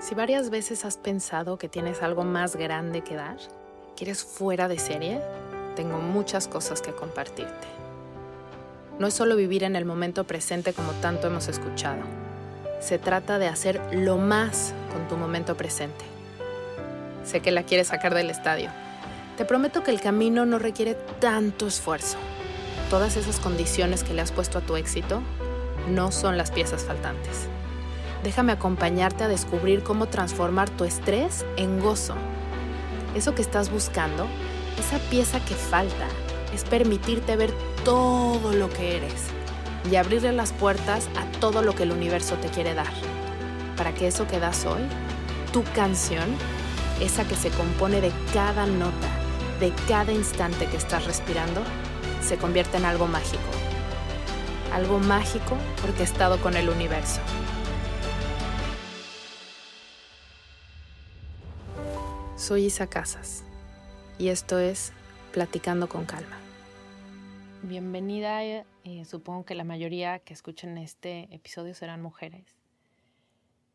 Si varias veces has pensado que tienes algo más grande que dar, que eres fuera de serie, tengo muchas cosas que compartirte. No es solo vivir en el momento presente como tanto hemos escuchado. Se trata de hacer lo más con tu momento presente. Sé que la quieres sacar del estadio. Te prometo que el camino no requiere tanto esfuerzo. Todas esas condiciones que le has puesto a tu éxito no son las piezas faltantes. Déjame acompañarte a descubrir cómo transformar tu estrés en gozo. Eso que estás buscando, esa pieza que falta, es permitirte ver todo lo que eres y abrirle las puertas a todo lo que el universo te quiere dar. Para que eso que das hoy, tu canción, esa que se compone de cada nota, de cada instante que estás respirando, se convierta en algo mágico. Algo mágico orquestado con el universo. Soy Isa Casas y esto es Platicando con Calma. Bienvenida, supongo que la mayoría que escuchen este episodio serán mujeres.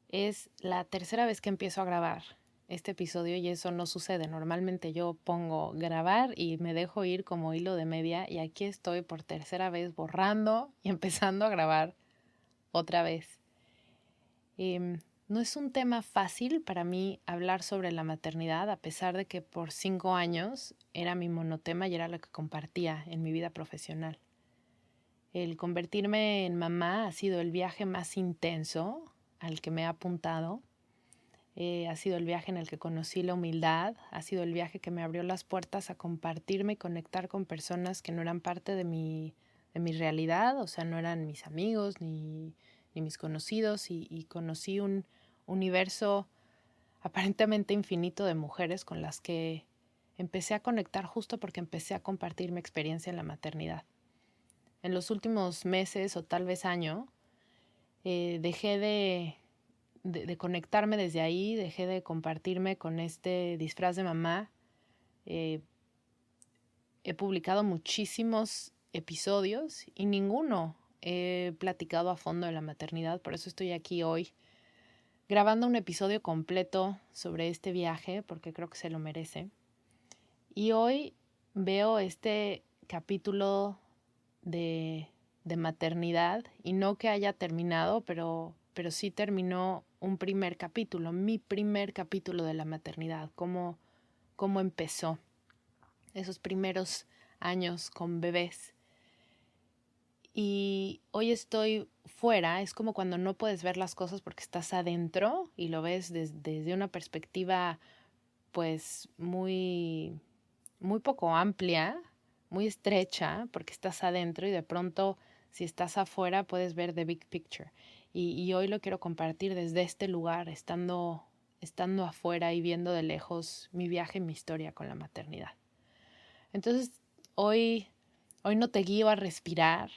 Es la tercera vez que empiezo a grabar este episodio y eso no sucede. Normalmente yo pongo grabar y me dejo ir como hilo de media y aquí estoy por tercera vez borrando y empezando a grabar otra vez. No es un tema fácil para mí hablar sobre la maternidad, a pesar de que por 5 años era mi monotema y era lo que compartía en mi vida profesional. El convertirme en mamá ha sido el viaje más intenso al que me he apuntado. Ha sido el viaje en el que conocí la humildad, ha sido el viaje que me abrió las puertas a compartirme y conectar con personas que no eran parte de mi realidad, o sea, no eran mis amigos ni mis conocidos y conocí un universo aparentemente infinito de mujeres con las que empecé a conectar justo porque empecé a compartir mi experiencia en la maternidad. En los últimos meses o tal vez año, dejé de conectarme desde ahí, dejé de compartirme con este disfraz de mamá. He publicado muchísimos episodios y ninguno he platicado a fondo de la maternidad, por eso estoy aquí hoy grabando un episodio completo sobre este viaje, porque creo que se lo merece. Y hoy veo este capítulo de maternidad, y no que haya terminado, pero sí terminó un primer capítulo, mi primer capítulo de la maternidad, cómo empezó esos primeros años con bebés. Y hoy estoy fuera, es como cuando no puedes ver las cosas porque estás adentro y lo ves desde una perspectiva pues muy poco amplia, muy estrecha, porque estás adentro y de pronto si estás afuera puedes ver the big picture. Y hoy lo quiero compartir desde este lugar, estando afuera y viendo de lejos mi viaje y mi historia con la maternidad. Entonces hoy no te guío a respirar.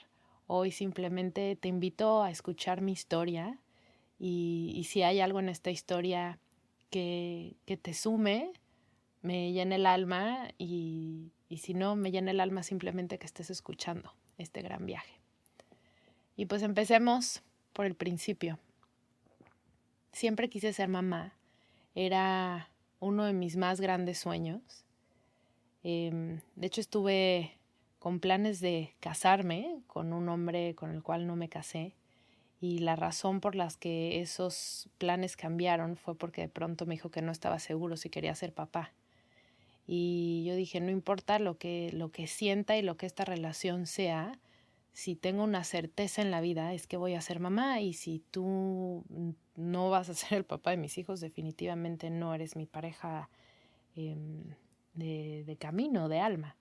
Hoy simplemente te invito a escuchar mi historia y si hay algo en esta historia que te sume, me llena el alma y si no, me llena el alma simplemente que estés escuchando este gran viaje. Y pues empecemos por el principio. Siempre quise ser mamá. Era uno de mis más grandes sueños. De hecho, estuve con planes de casarme con un hombre con el cual no me casé, y la razón por las que esos planes cambiaron fue porque de pronto me dijo que no estaba seguro si quería ser papá. Y yo dije, no importa lo que sienta y lo que esta relación sea, si tengo una certeza en la vida es que voy a ser mamá, y si tú no vas a ser el papá de mis hijos, definitivamente no eres mi pareja de camino, de alma.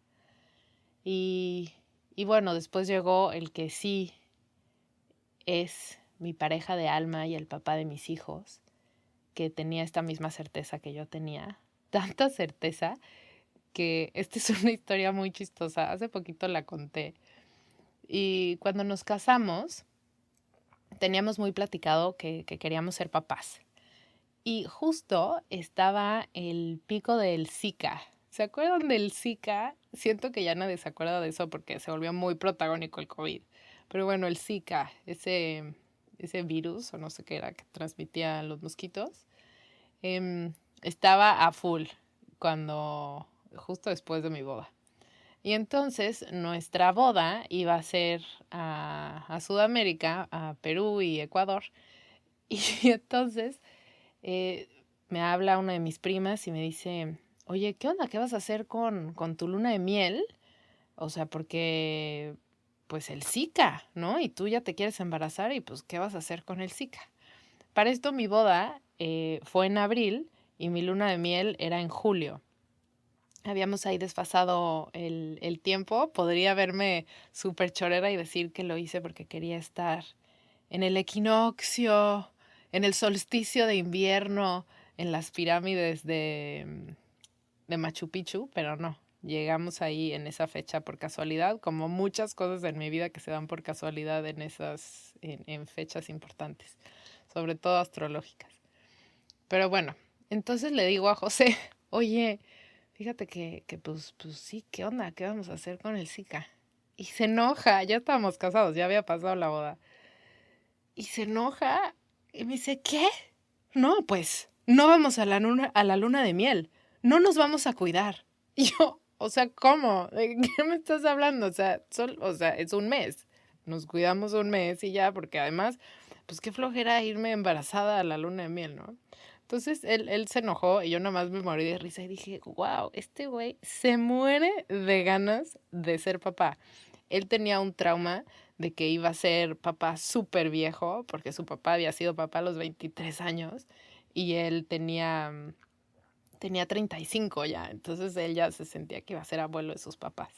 Y bueno, después llegó el que sí es mi pareja de alma y el papá de mis hijos, que tenía esta misma certeza que yo tenía. Tanta certeza que esta es una historia muy chistosa. Hace poquito la conté. Y cuando nos casamos, teníamos muy platicado que queríamos ser papás. Y justo estaba el pico del Zika. ¿Se acuerdan del Zika? Siento que ya nadie se acuerda de eso porque se volvió muy protagónico el COVID. Pero bueno, el Zika, ese virus o no sé qué era que transmitía los mosquitos, estaba a full justo después de mi boda. Y entonces nuestra boda iba a ser a Sudamérica, a Perú y Ecuador. Y entonces eh, me habla una de mis primas y me dice, oye, ¿qué onda? ¿Qué vas a hacer con tu luna de miel? O sea, porque pues el Zika, ¿no? Y tú ya te quieres embarazar y pues ¿qué vas a hacer con el Zika? Para esto mi boda fue en abril y mi luna de miel era en julio. Habíamos ahí desfasado el tiempo. Podría verme súper chorera y decir que lo hice porque quería estar en el equinoccio, en el solsticio de invierno, en las pirámides de Machu Picchu, pero no. Llegamos ahí en esa fecha por casualidad, como muchas cosas en mi vida que se dan por casualidad en fechas importantes, sobre todo astrológicas. Pero bueno, entonces le digo a José, oye, fíjate que pues sí, ¿qué onda? ¿Qué vamos a hacer con el Zika? Y se enoja, ya estábamos casados, ya había pasado la boda. Y se enoja y me dice, ¿qué? No, pues, no vamos a la luna de miel. No nos vamos a cuidar. Y yo, o sea, ¿cómo? ¿De qué me estás hablando? O sea, es un mes. Nos cuidamos un mes y ya, porque además, pues qué flojera irme embarazada a la luna de miel, ¿no? Entonces él se enojó y yo nomás me morí de risa y dije, wow, este güey se muere de ganas de ser papá. Él tenía un trauma de que iba a ser papá súper viejo, porque su papá había sido papá a los 23 años y él tenía 35 ya, entonces él ya se sentía que iba a ser abuelo de sus papás.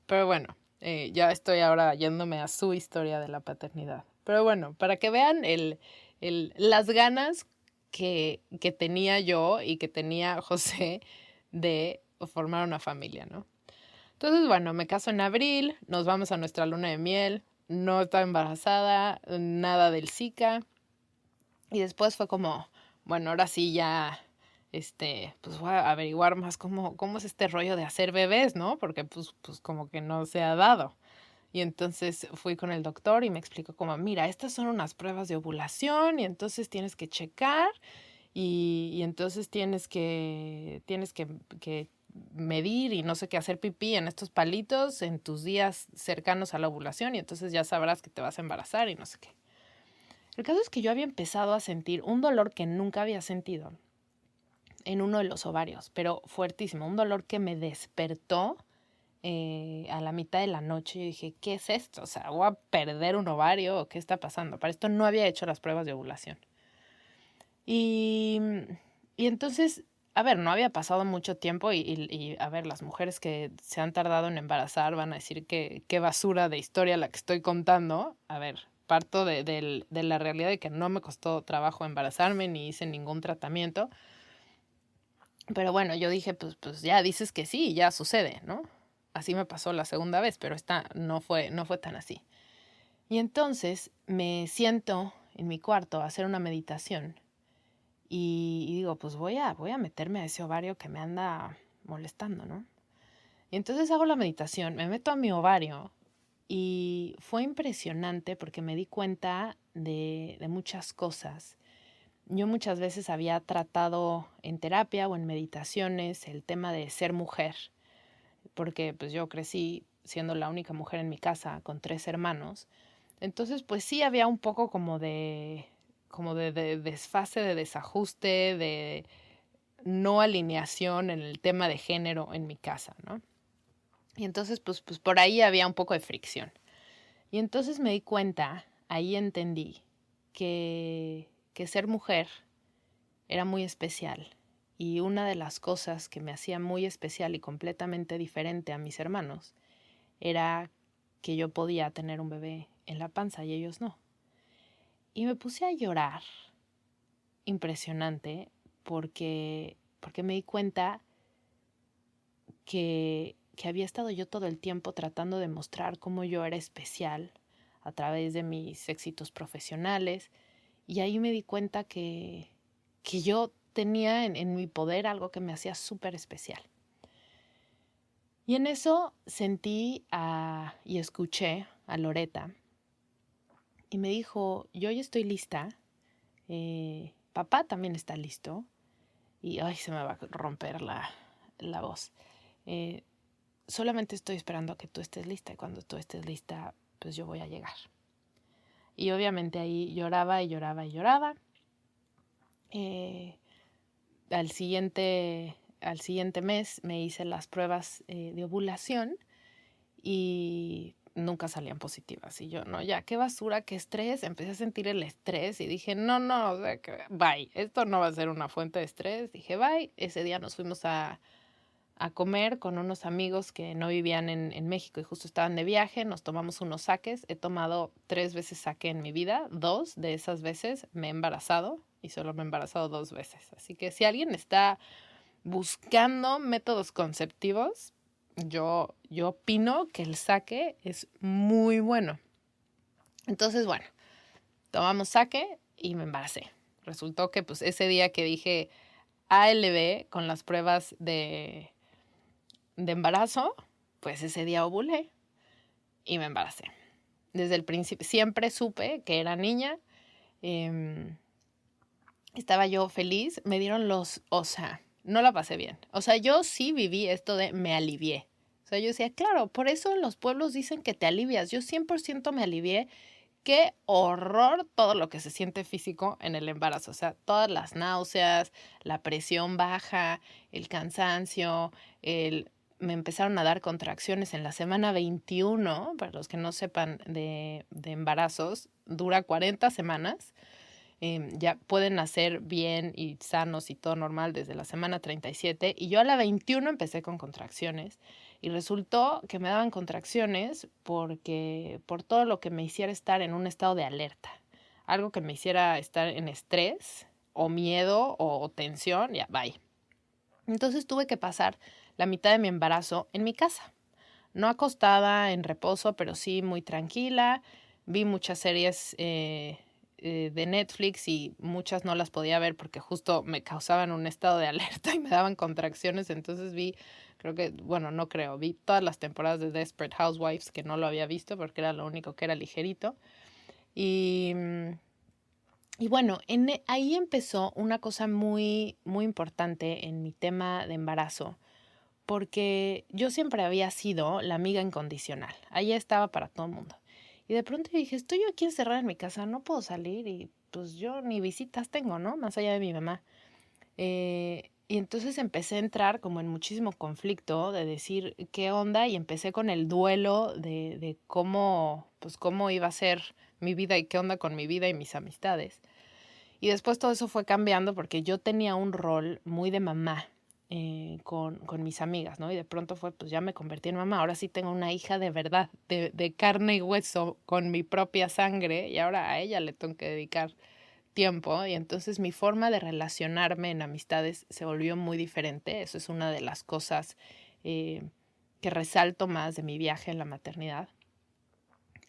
Pero bueno, ya estoy ahora yéndome a su historia de la paternidad. Pero bueno, para que vean las ganas que tenía yo y que tenía José de formar una familia, ¿no? Entonces, bueno, me caso en abril, nos vamos a nuestra luna de miel, no estaba embarazada, nada del Zika. Y después fue como, bueno, ahora sí ya, pues voy a averiguar más cómo es este rollo de hacer bebés, ¿no? Porque pues como que no se ha dado. Y entonces fui con el doctor y me explicó como, mira, estas son unas pruebas de ovulación y entonces tienes que checar y entonces tienes que medir y no sé qué, hacer pipí en estos palitos en tus días cercanos a la ovulación y entonces ya sabrás que te vas a embarazar y no sé qué. El caso es que yo había empezado a sentir un dolor que nunca había sentido en uno de los ovarios, pero fuertísimo, un dolor que me despertó a la mitad de la noche. Yo dije, ¿qué es esto? O sea, ¿voy a perder un ovario o qué está pasando? Para esto no había hecho las pruebas de ovulación. Y, y entonces, a ver, no había pasado mucho tiempo y, a ver, las mujeres que se han tardado en embarazar van a decir que qué basura de historia la que estoy contando. A ver, parto de la realidad de que no me costó trabajo embarazarme ni hice ningún tratamiento. Pero bueno, yo dije, pues ya dices que sí, ya sucede, ¿no? Así me pasó la segunda vez, pero esta no fue tan así. Y entonces me siento en mi cuarto a hacer una meditación y digo, pues voy a meterme a ese ovario que me anda molestando, ¿no? Y entonces hago la meditación, me meto a mi ovario y fue impresionante porque me di cuenta de muchas cosas. Yo muchas veces había tratado en terapia o en meditaciones el tema de ser mujer, porque pues yo crecí siendo la única mujer en mi casa con 3 hermanos. Entonces pues sí había un poco como de desfase, de desajuste, de no alineación en el tema de género en mi casa, ¿no? Y entonces pues por ahí había un poco de fricción. Y entonces me di cuenta, ahí entendí que ser mujer era muy especial. Y una de las cosas que me hacía muy especial y completamente diferente a mis hermanos era que yo podía tener un bebé en la panza y ellos no. Y me puse a llorar, impresionante, porque me di cuenta que había estado yo todo el tiempo tratando de mostrar cómo yo era especial a través de mis éxitos profesionales. Y ahí me di cuenta que yo tenía en mi poder algo que me hacía súper especial. Y en eso sentí y escuché a Loreta y me dijo, yo ya estoy lista, papá también está listo, y ay, se me va a romper la voz. Solamente estoy esperando a que tú estés lista y cuando tú estés lista, pues yo voy a llegar. Y obviamente ahí lloraba y lloraba y lloraba. Al siguiente mes me hice las pruebas de ovulación y nunca salían positivas. Y yo, no, ya, qué basura, qué estrés. Empecé a sentir el estrés y dije, no, o sea, bye, esto no va a ser una fuente de estrés. Dije, bye. Ese día nos fuimos a comer con unos amigos que no vivían en México y justo estaban de viaje. Nos tomamos unos saques. He tomado 3 veces saque en mi vida. 2 de esas veces me he embarazado y solo me he embarazado 2 veces. Así que si alguien está buscando métodos conceptivos, yo opino que el saque es muy bueno. Entonces, bueno, tomamos saque y me embaracé. Resultó que pues ese día que dije ALB con las pruebas de embarazo, pues ese día ovulé y me embaracé. Desde el principio siempre supe que era niña. Estaba yo feliz. Me dieron no la pasé bien. O sea, yo sí viví esto de me alivié. O sea, yo decía, claro, por eso en los pueblos dicen que te alivias. Yo 100% me alivié. Qué horror todo lo que se siente físico en el embarazo. O sea, todas las náuseas, la presión baja, el cansancio, me empezaron a dar contracciones en la semana 21, para los que no sepan de embarazos, dura 40 semanas. Ya pueden nacer bien y sanos y todo normal desde la semana 37. Y yo a la 21 empecé con contracciones. Y resultó que me daban contracciones por todo lo que me hiciera estar en un estado de alerta. Algo que me hiciera estar en estrés o miedo o tensión, ya, bye. Entonces tuve que pasar la mitad de mi embarazo en mi casa. No acostada, en reposo, pero sí muy tranquila. Vi muchas series de Netflix y muchas no las podía ver porque justo me causaban un estado de alerta y me daban contracciones. Entonces vi todas las temporadas de Desperate Housewives, que no lo había visto porque era lo único que era ligerito. Y bueno, ahí empezó una cosa muy, muy importante en mi tema de embarazo, porque yo siempre había sido la amiga incondicional. Ahí estaba para todo el mundo. Y de pronto dije, estoy yo aquí encerrada en mi casa, no puedo salir y pues yo ni visitas tengo, ¿no? Más allá de mi mamá. Y entonces empecé a entrar como en muchísimo conflicto de decir qué onda y empecé con el duelo de cómo iba a ser mi vida y qué onda con mi vida y mis amistades. Y después todo eso fue cambiando porque yo tenía un rol muy de mamá con mis amigas, ¿no? Y de pronto fue, pues ya me convertí en mamá, ahora sí tengo una hija de verdad, de carne y hueso, con mi propia sangre, y ahora a ella le tengo que dedicar tiempo. Y entonces mi forma de relacionarme en amistades se volvió muy diferente. Eso es una de las cosas que resalto más de mi viaje en la maternidad.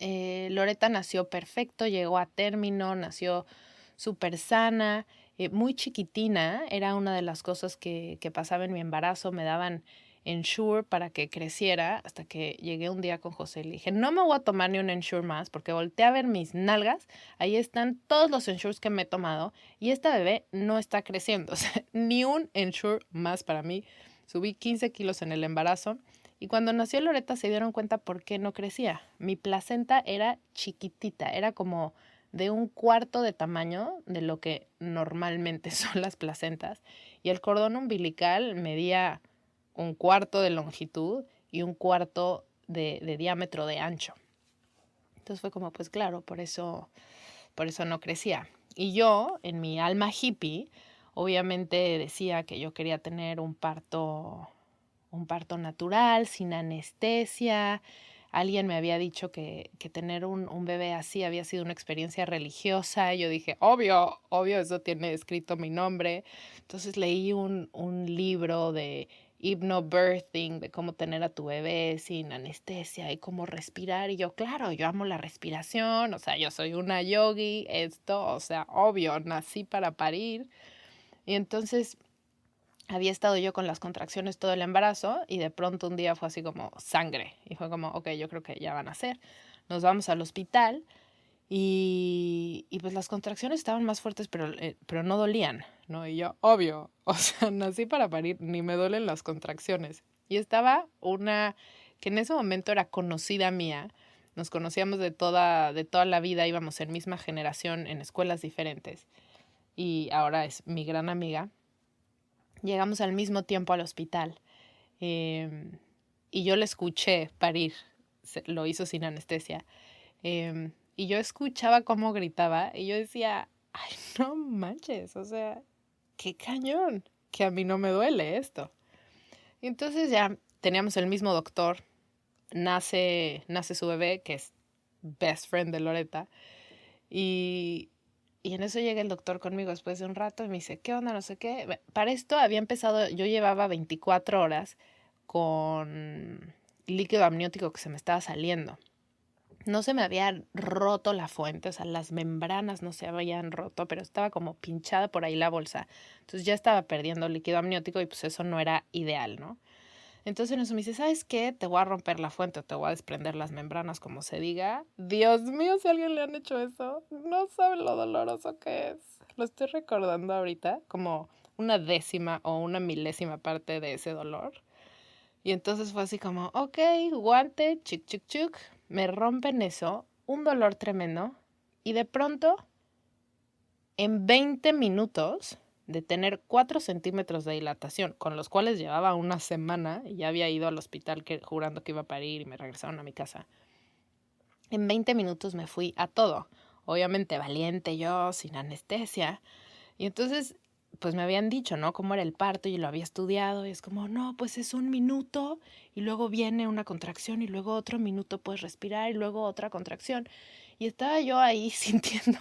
Loreta nació perfecto, llegó a término, nació súper sana, muy chiquitina. Era una de las cosas que pasaba en mi embarazo. Me daban Ensure para que creciera hasta que llegué un día con José y le dije, no me voy a tomar ni un Ensure más porque volteé a ver mis nalgas. Ahí están todos los Ensures que me he tomado y esta bebé no está creciendo. O sea, ni un Ensure más para mí. Subí 15 kilos en el embarazo. Y cuando nació Loreta se dieron cuenta por qué no crecía. Mi placenta era chiquitita, era como de un cuarto de tamaño de lo que normalmente son las placentas. Y el cordón umbilical medía un cuarto de longitud y un cuarto de diámetro de ancho. Entonces fue como, pues claro, por eso no crecía. Y yo, en mi alma hippie, obviamente decía que yo quería tener un parto natural, sin anestesia. Alguien me había dicho que tener un bebé así había sido una experiencia religiosa. Yo dije, obvio, eso tiene escrito mi nombre. Entonces leí un libro de hypnobirthing, de cómo tener a tu bebé sin anestesia y cómo respirar. Y yo, claro, yo amo la respiración, o sea, yo soy una yogi, o sea, obvio, nací para parir. Y entonces había estado yo con las contracciones todo el embarazo y de pronto un día fue así como sangre. Y fue como, ok, yo creo que ya van a ser. Nos vamos al hospital Y pues las contracciones estaban más fuertes, pero no dolían, ¿no? Y yo, obvio, o sea, nací para parir, ni me duelen las contracciones. Y estaba una que en ese momento era conocida mía, nos conocíamos de toda la vida, íbamos en misma generación en escuelas diferentes y ahora es mi gran amiga. Llegamos al mismo tiempo al hospital eh, y yo le escuché parir, lo hizo sin anestesia. Y yo escuchaba cómo gritaba y yo decía, ay, no manches, o sea, qué cañón, que a mí no me duele esto. Y entonces ya teníamos el mismo doctor, nace su bebé, que es best friend de Loreta, y, y en eso llega el doctor conmigo después de un rato y me dice, ¿qué onda? No sé qué. Para esto había empezado, yo llevaba 24 horas con líquido amniótico que se me estaba saliendo. No se me había roto la fuente, o sea, las membranas no se habían roto, pero estaba como pinchada por ahí la bolsa. Entonces ya estaba perdiendo líquido amniótico y pues eso no era ideal, ¿no? Entonces en eso me dice, ¿sabes qué? Te voy a romper la fuente o te voy a desprender las membranas, como se diga. Dios mío, si a alguien le han hecho eso, no sabe lo doloroso que es. Lo estoy recordando ahorita como una décima o una milésima parte de ese dolor. Y entonces fue así como, ok, guante, chuc, chuc, chuc. Me rompen eso, un dolor tremendo. Y de pronto, en 20 minutos de tener 4 centímetros de dilatación, con los cuales llevaba una semana y ya había ido al hospital jurando que iba a parir y me regresaron a mi casa. En 20 minutos me fui a todo. Obviamente valiente yo, sin anestesia. Y entonces, pues me habían dicho, ¿no? Cómo era el parto y lo había estudiado. Y es como, no, pues es 1 minuto y luego viene una contracción y luego otro minuto puedes respirar y luego otra contracción. Y estaba yo ahí sintiendo,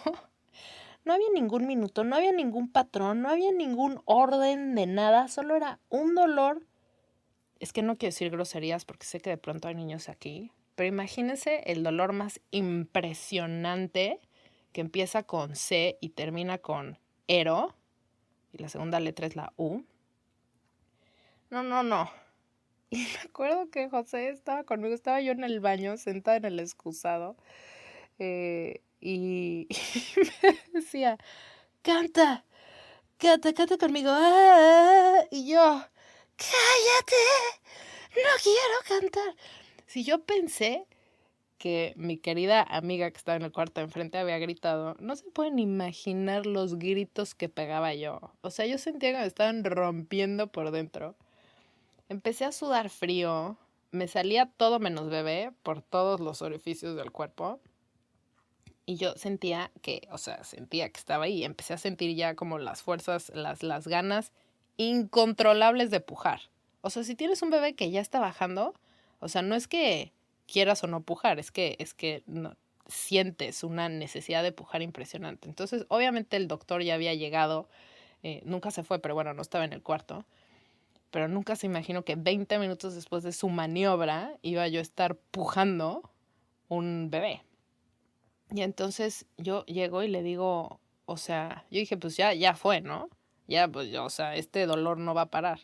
no había ningún minuto, no había ningún patrón, no había ningún orden de nada, solo era un dolor. Es que no quiero decir groserías porque sé que de pronto hay niños aquí, pero imagínense el dolor más impresionante que empieza con C y termina con ero, y la segunda letra es la U. No, no, no. Y me acuerdo que José estaba conmigo, estaba yo en el baño, sentada en el excusado, y me decía, canta, canta, canta conmigo. ¡Ah! Y yo, cállate, no quiero cantar. Si yo pensé que mi querida amiga que estaba en el cuarto de enfrente había gritado, no se pueden imaginar los gritos que pegaba yo. O sea, yo sentía que me estaban rompiendo por dentro. Empecé a sudar frío, me salía todo menos bebé por todos los orificios del cuerpo. Y yo sentía que, o sea, sentía que estaba ahí. Empecé a sentir ya como las fuerzas, las ganas incontrolables de pujar. O sea, si tienes un bebé que ya está bajando, o sea, no es que quieras o no pujar, es que no, sientes una necesidad de pujar impresionante. Entonces, obviamente el doctor ya había llegado, nunca se fue, pero bueno, no estaba en el cuarto. Pero nunca se imaginó que 20 minutos después de su maniobra iba yo a estar pujando un bebé. Y entonces yo llego y le digo, o sea, yo dije, pues ya fue, ¿no? Ya, pues yo, o sea, este dolor no va a parar.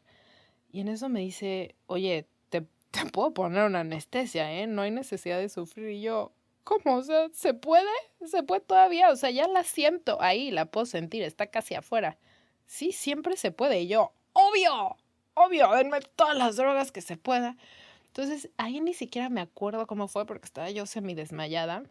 Y en eso me dice, oye, te puedo poner una anestesia, ¿eh? No hay necesidad de sufrir. Y yo, ¿cómo? O sea, ¿se puede? ¿Se puede todavía? O sea, ya la siento ahí, la puedo sentir, está casi afuera. Sí, siempre se puede. Y yo, obvio, denme todas las drogas que se pueda. Entonces, ahí ni siquiera me acuerdo cómo fue porque estaba yo semidesmayada.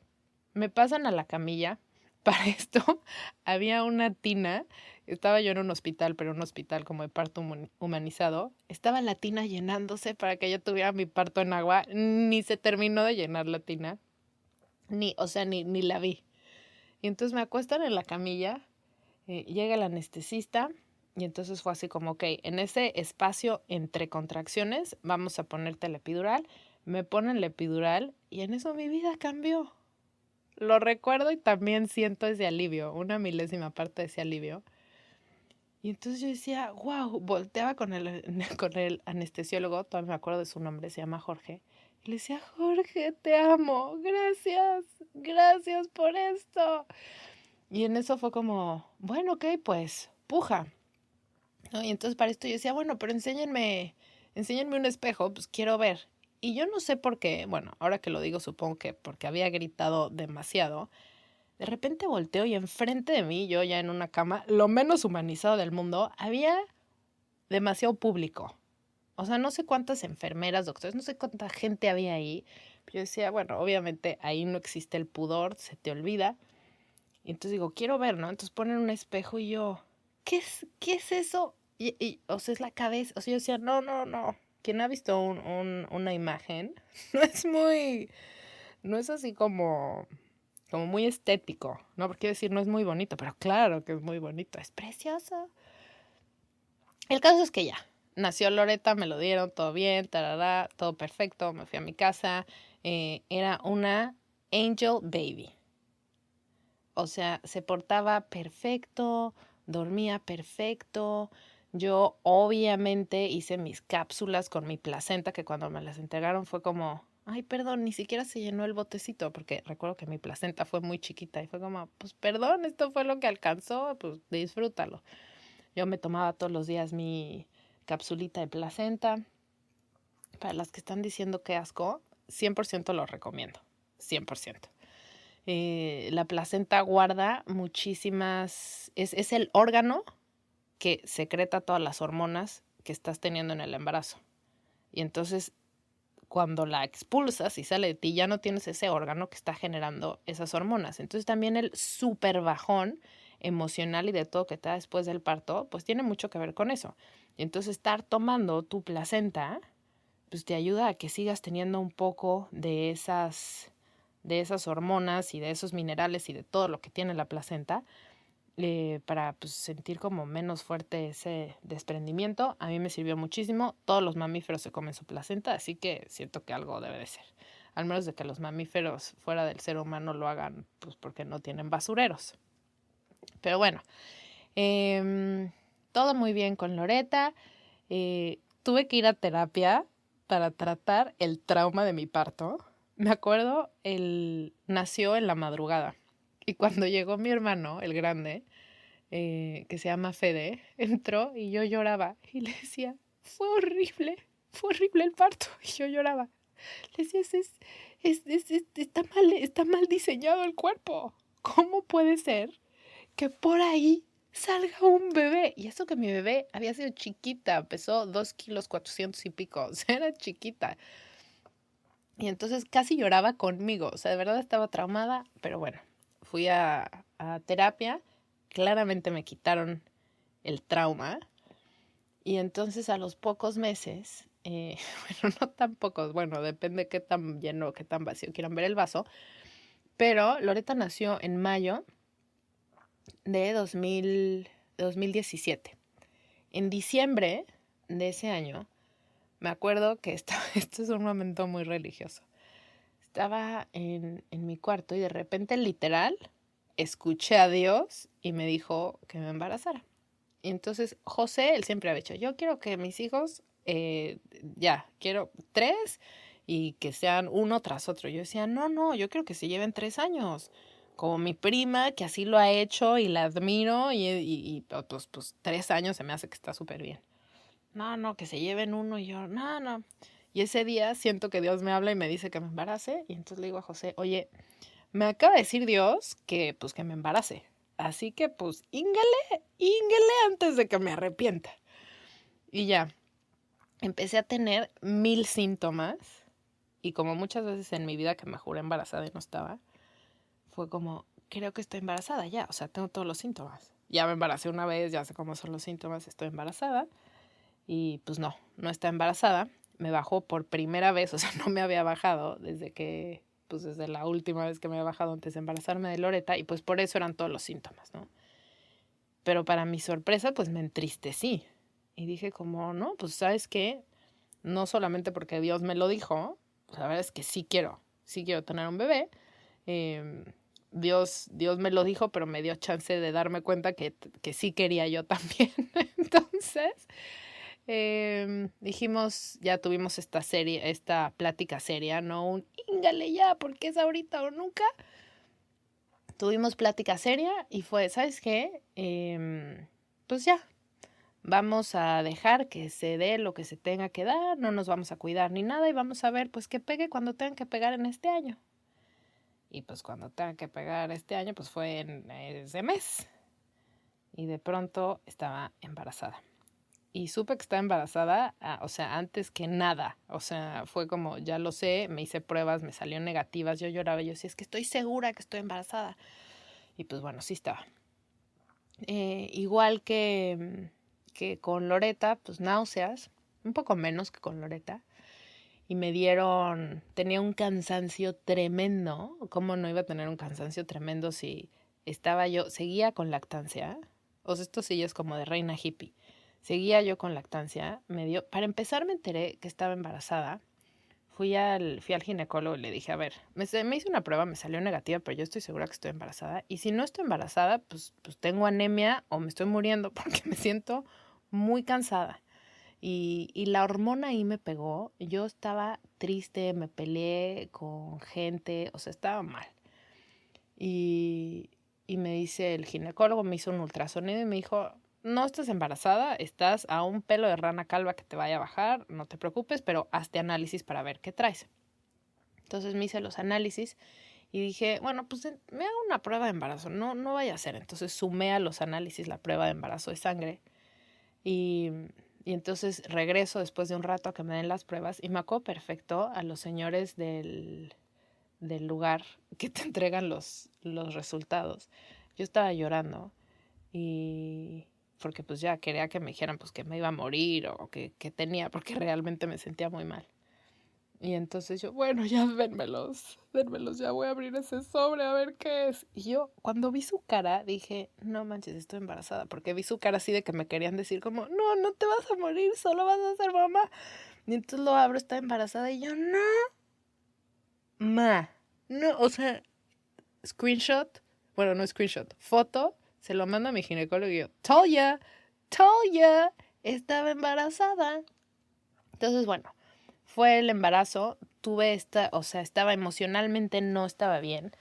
Me pasan a la camilla. Para esto había una tina. Estaba yo en un hospital, pero un hospital como de parto humanizado. Estaba la tina llenándose para que yo tuviera mi parto en agua. Ni se terminó de llenar la tina. Ni la vi. Y entonces me acuestan en la camilla. Llega el anestesista. Y entonces fue así como, ok, en ese espacio entre contracciones vamos a ponerte la epidural. Me ponen la epidural y en eso mi vida cambió. Lo recuerdo y también siento ese alivio, una milésima parte de ese alivio. Y entonces yo decía, wow, volteaba con el, con el anestesiólogo, todavía me acuerdo de su nombre, se llama Jorge. Y le decía, Jorge, te amo, gracias por esto. Y en eso fue como, bueno, ok, pues, puja. ¿No? Y entonces para esto yo decía, bueno, pero enséñenme un espejo, pues quiero ver. Y yo no sé por qué, bueno, ahora que lo digo supongo que porque había gritado demasiado, De repente volteo y enfrente de mí, yo ya en una cama, lo menos humanizado del mundo, había demasiado público. O sea, no sé cuántas enfermeras, doctores, no sé cuánta gente había ahí. Pero yo decía, bueno, obviamente ahí no existe el pudor, se te olvida. Y entonces digo, quiero ver, ¿no? Entonces ponen un espejo y yo, ¿qué es eso? O sea, es la cabeza. O sea, yo decía, no. Quien ha visto una imagen, no es muy, no es así como muy estético, ¿no? Porque decir no es muy bonito, pero claro que es muy bonito, es precioso. El caso es que ya, nació Loreta, me lo dieron, todo bien, tarará, todo perfecto, me fui a mi casa, era una angel baby. O sea, se portaba perfecto, dormía perfecto. Yo obviamente hice mis cápsulas con mi placenta, que cuando me las entregaron fue como, ay, perdón, ni siquiera se llenó el botecito, porque recuerdo que mi placenta fue muy chiquita y fue como, pues perdón, esto fue lo que alcanzó, pues disfrútalo. Yo me tomaba todos los días mi capsulita de placenta. Para las que están diciendo que asco, 100% lo recomiendo, 100%. La placenta guarda muchísimas, es el órgano que secreta todas las hormonas que estás teniendo en el embarazo. Y entonces, cuando la expulsas y sale de ti, ya no tienes ese órgano que está generando esas hormonas. Entonces, también el súper bajón emocional y de todo que te da después del parto, pues tiene mucho que ver con eso. Y entonces, estar tomando tu placenta, pues te ayuda a que sigas teniendo un poco de esas hormonas y de esos minerales y de todo lo que tiene la placenta, para pues, sentir como menos fuerte ese desprendimiento. A mí me sirvió muchísimo. Todos los mamíferos se comen su placenta, así que siento que algo debe de ser. Al menos de que los mamíferos fuera del ser humano lo hagan, pues porque no tienen basureros. Pero bueno, todo muy bien con Loreta. Tuve que ir a terapia para tratar el trauma de mi parto. Me acuerdo, él nació en la madrugada. Y cuando llegó mi hermano, el grande, que se llama Fede, entró y yo lloraba. Y le decía, fue horrible el parto. Y yo lloraba. Le decía, está mal diseñado el cuerpo. ¿Cómo puede ser que por ahí salga un bebé? Y eso que mi bebé había sido chiquita, pesó 2 kilos 400 y pico, o sea, era chiquita. Y entonces casi lloraba conmigo, o sea, de verdad estaba traumada, pero bueno, fui a terapia, claramente me quitaron el trauma, y entonces a los pocos meses, bueno, no tan pocos, bueno, depende qué tan lleno, qué tan vacío quieran ver el vaso, pero Loreta nació en mayo de 2017. En diciembre de ese año, me acuerdo que esto es un momento muy religioso. Estaba en mi cuarto y de repente, literal, escuché a Dios y me dijo que me embarazara. Y entonces José, él siempre había dicho, yo quiero que mis hijos, quiero 3 y que sean uno tras otro. Yo decía, no, yo quiero que se lleven 3 años. Como mi prima, que así lo ha hecho y la admiro y pues 3 años se me hace que está súper bien. No, que se lleven uno y yo, no. Y ese día siento que Dios me habla y me dice que me embarace y entonces le digo a José, oye, me acaba de decir Dios que pues que me embarace. Así que pues íngale antes de que me arrepienta. Y ya, empecé a tener 1000 síntomas y como muchas veces en mi vida que me juré embarazada y no estaba, fue como, creo que estoy embarazada ya, o sea, tengo todos los síntomas. Ya me embaracé una vez, ya sé cómo son los síntomas, estoy embarazada. Y pues no está embarazada. Me bajó por primera vez, o sea, no me había bajado desde la última vez que me había bajado antes de embarazarme de Loreta, y pues por eso eran todos los síntomas, ¿no? Pero para mi sorpresa, pues me entristecí. Y dije como, no, pues ¿sabes qué? No solamente porque Dios me lo dijo, pues la verdad es que sí quiero tener un bebé. Dios me lo dijo, pero me dio chance de darme cuenta que sí quería yo también. Entonces, dijimos, ya tuvimos esta plática seria, no un íngale ya, porque es ahorita o nunca. Tuvimos plática seria y fue, ¿sabes qué? Pues ya, vamos a dejar que se dé lo que se tenga que dar, no nos vamos a cuidar ni nada y vamos a ver pues que pegue cuando tengan que pegar en este año. Y pues cuando tenga que pegar este año, pues fue en ese mes. Y de pronto estaba embarazada. Y supe que estaba embarazada, o sea, antes que nada. O sea, fue como, ya lo sé, me hice pruebas, me salieron negativas, yo lloraba, yo decía, es que estoy segura que estoy embarazada. Y pues bueno, sí estaba. Igual que con Loreta, pues náuseas, un poco menos que con Loreta. Y tenía un cansancio tremendo. ¿Cómo no iba a tener un cansancio tremendo si seguía con lactancia? O sea, esto sí ya es como de reina hippie. Seguía yo con lactancia, para empezar me enteré que estaba embarazada. Fui al ginecólogo y le dije, a ver, me hice una prueba, me salió negativa, pero yo estoy segura que estoy embarazada. Y si no estoy embarazada, pues tengo anemia o me estoy muriendo porque me siento muy cansada. Y la hormona ahí me pegó. Yo estaba triste, me peleé con gente, o sea, estaba mal. Y, y me dice el ginecólogo, me hizo un ultrasonido y me dijo, no estás embarazada, estás a un pelo de rana calva que te vaya a bajar, no te preocupes, pero hazte análisis para ver qué traes. Entonces me hice los análisis y dije, bueno, pues me hago una prueba de embarazo, no vaya a ser. Entonces sumé a los análisis la prueba de embarazo de sangre y entonces regreso después de un rato a que me den las pruebas y me acuerdo perfecto a los señores del lugar que te entregan los resultados. Yo estaba llorando y porque pues ya quería que me dijeran pues que me iba a morir o que tenía, porque realmente me sentía muy mal. Y entonces yo, bueno, ya denmelos, ya voy a abrir ese sobre a ver qué es. Y yo, cuando vi su cara, dije, no manches, estoy embarazada, porque vi su cara así de que me querían decir como, no te vas a morir, solo vas a ser mamá. Y entonces lo abro, está embarazada y yo, no, o sea, screenshot, bueno, no screenshot, foto, se lo mando a mi ginecólogo y yo, told ya, estaba embarazada. Entonces, bueno, fue el embarazo, o sea, estaba emocionalmente, no estaba bien.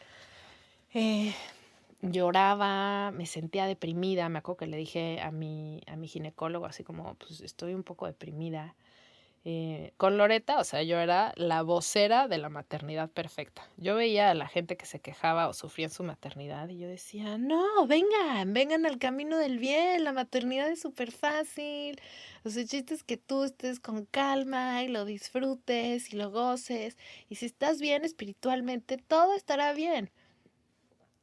Lloraba, me sentía deprimida, me acuerdo que le dije a mi ginecólogo así como, pues estoy un poco deprimida. Con Loreta, o sea, yo era la vocera de la maternidad perfecta. Yo veía a la gente que se quejaba o sufría en su maternidad y yo decía, no, vengan al camino del bien, la maternidad es súper fácil. O sea, el chiste es que tú estés con calma y lo disfrutes y lo goces. Y si estás bien espiritualmente, todo estará bien.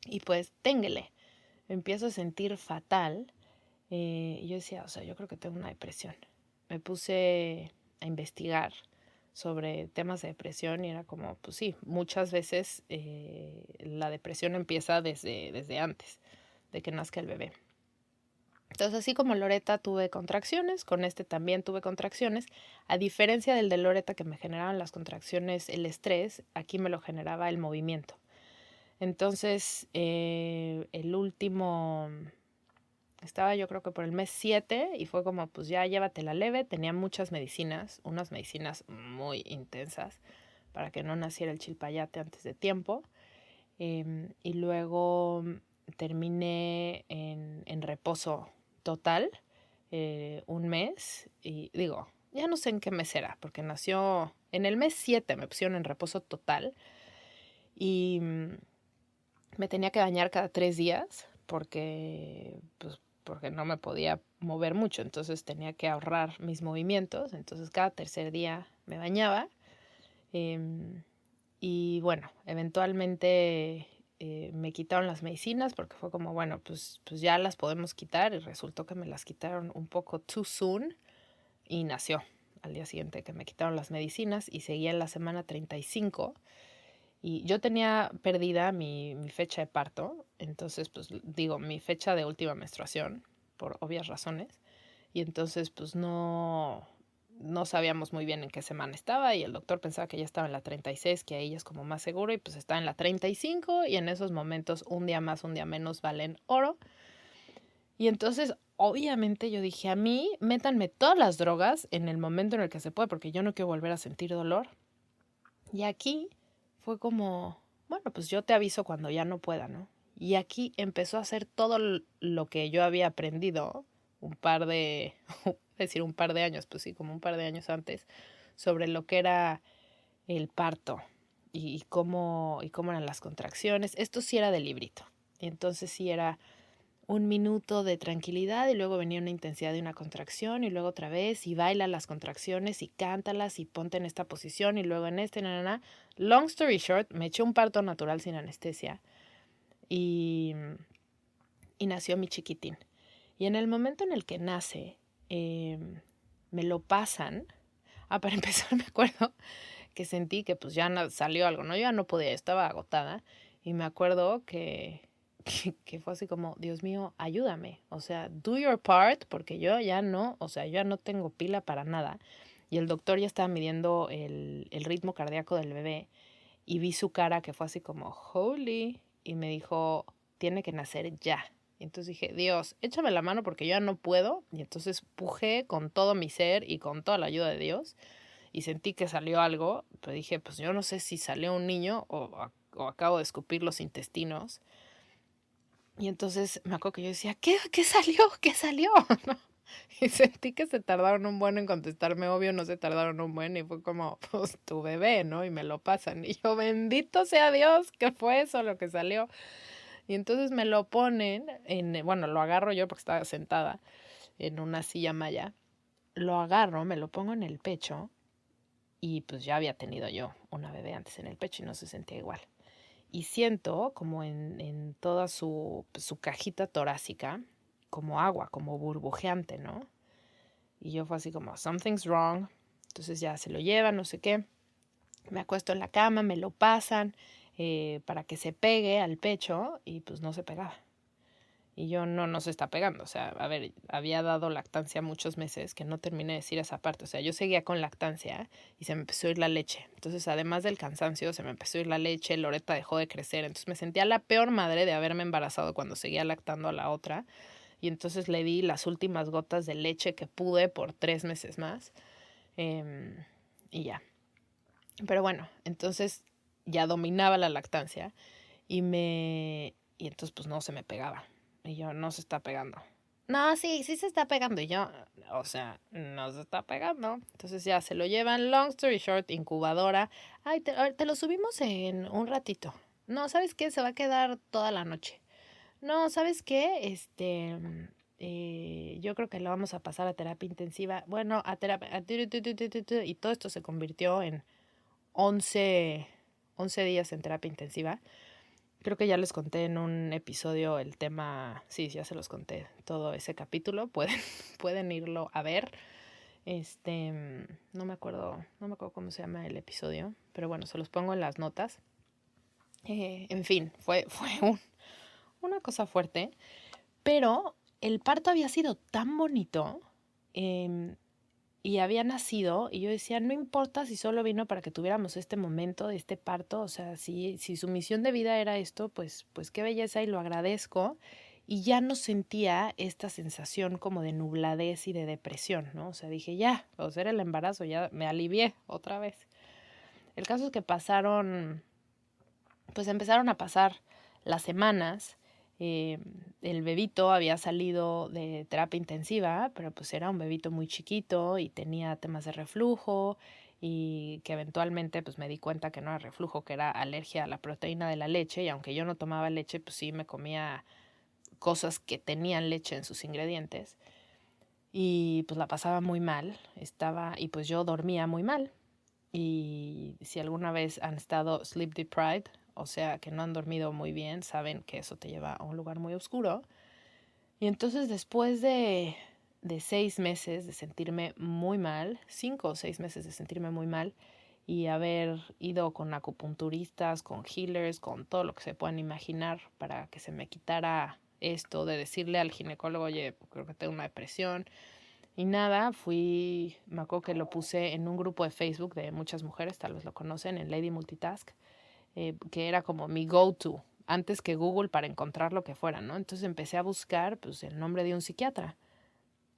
Y pues, téngele. Me empiezo a sentir fatal. Y yo decía, o sea, yo creo que tengo una depresión. Me puse a investigar sobre temas de depresión y era como, pues sí, muchas veces la depresión empieza desde antes de que nazca el bebé. Entonces, así como Loreta tuve contracciones, con este también tuve contracciones. A diferencia del de Loreta que me generaban las contracciones, el estrés, aquí me lo generaba el movimiento. Entonces, estaba yo creo que por el mes 7 y fue como, pues ya llévatela leve. Tenía muchas medicinas, unas medicinas muy intensas para que no naciera el chilpayate antes de tiempo. Y luego terminé en reposo total un mes. Y digo, ya no sé en qué mes era, porque nació en el mes 7, me pusieron en reposo total. Y me tenía que bañar cada 3 días porque no me podía mover mucho, entonces tenía que ahorrar mis movimientos, entonces cada tercer día me bañaba. Y bueno, eventualmente me quitaron las medicinas porque fue como, bueno, pues ya las podemos quitar, y resultó que me las quitaron un poco too soon y nació al día siguiente que me quitaron las medicinas y seguía en la semana 35. Y yo tenía perdida mi fecha de parto, entonces, pues digo, mi fecha de última menstruación, por obvias razones. Y entonces, pues no sabíamos muy bien en qué semana estaba y el doctor pensaba que ya estaba en la 36, que ahí es como más seguro, y pues está en la 35 y en esos momentos un día más, un día menos valen oro. Y entonces, obviamente yo dije, a mí, métanme todas las drogas en el momento en el que se puede, porque yo no quiero volver a sentir dolor. Y aquí fue como, bueno, pues yo te aviso cuando ya no pueda, ¿no? Y aquí empezó a hacer todo lo que yo había aprendido decir un par de años, pues sí, como un par de años antes, sobre lo que era el parto y cómo eran las contracciones. Esto sí era de librito. Y entonces sí era 1 minuto de tranquilidad y luego venía una intensidad de una contracción y luego otra vez y baila las contracciones y cántalas y ponte en esta posición y luego en Long story short, me eché un parto natural sin anestesia y nació mi chiquitín. Y en el momento en el que nace, me lo pasan. Para empezar me acuerdo que sentí que pues ya salió algo, ¿no? Yo ya no podía, estaba agotada. Y me acuerdo que fue así como, Dios mío, ayúdame. O sea, do your part, porque yo ya no, o sea, yo ya no tengo pila para nada. Y el doctor ya estaba midiendo el ritmo cardíaco del bebé. Y vi su cara que fue así como, holy. Y me dijo, tiene que nacer ya. Y entonces dije, Dios, échame la mano porque yo ya no puedo. Y entonces pujé con todo mi ser y con toda la ayuda de Dios. Y sentí que salió algo. Pero dije, pues yo no sé si salió un niño o acabo de escupir los intestinos. Y entonces me acuerdo que yo decía, ¿qué salió? ¿Qué salió? ¿No? Y sentí que se tardaron un buen en contestarme. Obvio, no se tardaron un buen. Y fue como, pues tu bebé, ¿no? Y me lo pasan. Y yo, bendito sea Dios, que fue eso lo que salió. Y entonces me lo ponen, bueno, lo agarro yo porque estaba sentada en una silla maya. Lo agarro, me lo pongo en el pecho. Y pues ya había tenido yo una bebé antes en el pecho y no se sentía igual. Y siento como en toda su cajita torácica, como agua, como burbujeante, ¿no? Y yo fue así como, something's wrong. Entonces ya se lo llevan, no sé qué. Me acuesto en la cama, me lo pasan para que se pegue al pecho y pues no se pegaba. Y yo no se está pegando. O sea, a ver, había dado lactancia muchos meses que no terminé de decir esa parte. O sea, yo seguía con lactancia y se me empezó a ir la leche. Entonces, además del cansancio, se me empezó a ir la leche, Loreta dejó de crecer. Entonces me sentía la peor madre de haberme embarazado cuando seguía lactando a la otra. Y entonces le di las últimas gotas de leche que pude por 3 meses más. Y ya. Pero bueno, entonces ya dominaba la lactancia y entonces pues no se me pegaba. Y yo, no se está pegando. No, sí se está pegando. Y yo, o sea, no se está pegando. Entonces ya se lo llevan, long story short, incubadora. Ay, te lo subimos en un ratito. No, ¿sabes qué? Se va a quedar toda la noche. No, ¿sabes qué? Yo creo que lo vamos a pasar a terapia intensiva. Bueno, a terapia. Y todo esto se convirtió en 11 días en terapia intensiva. Creo que ya les conté en un episodio el tema, sí, ya se los conté todo ese capítulo, pueden irlo a ver. No me acuerdo cómo se llama el episodio, pero bueno, se los pongo en las notas. En fin, fue una cosa fuerte, pero el parto había sido tan bonito y había nacido y yo decía, no importa si solo vino para que tuviéramos este momento de este parto, o sea, si su misión de vida era esto, pues qué belleza y lo agradezco. Y ya no sentía esta sensación como de nubladez y de depresión, ¿no? O sea, dije, ya, o sea, era el embarazo, ya me alivié otra vez. El caso es que empezaron a pasar las semanas. El bebito había salido de terapia intensiva, pero pues era un bebito muy chiquito y tenía temas de reflujo y que eventualmente pues me di cuenta que no era reflujo, que era alergia a la proteína de la leche, y aunque yo no tomaba leche, pues sí me comía cosas que tenían leche en sus ingredientes y pues la pasaba muy mal, y pues yo dormía muy mal. Y si alguna vez han estado sleep deprived, o sea, que no han dormido muy bien, saben que eso te lleva a un lugar muy oscuro. Y entonces después de 6 meses de sentirme muy mal, 5 o 6 meses de sentirme muy mal, y haber ido con acupunturistas, con healers, con todo lo que se puedan imaginar para que se me quitara esto, de decirle al ginecólogo, oye, creo que tengo una depresión. Y nada, me acuerdo que lo puse en un grupo de Facebook de muchas mujeres, tal vez lo conocen, en Lady Multitask, que era como mi go-to, antes que Google, para encontrar lo que fuera, ¿no? Entonces empecé a buscar pues el nombre de un psiquiatra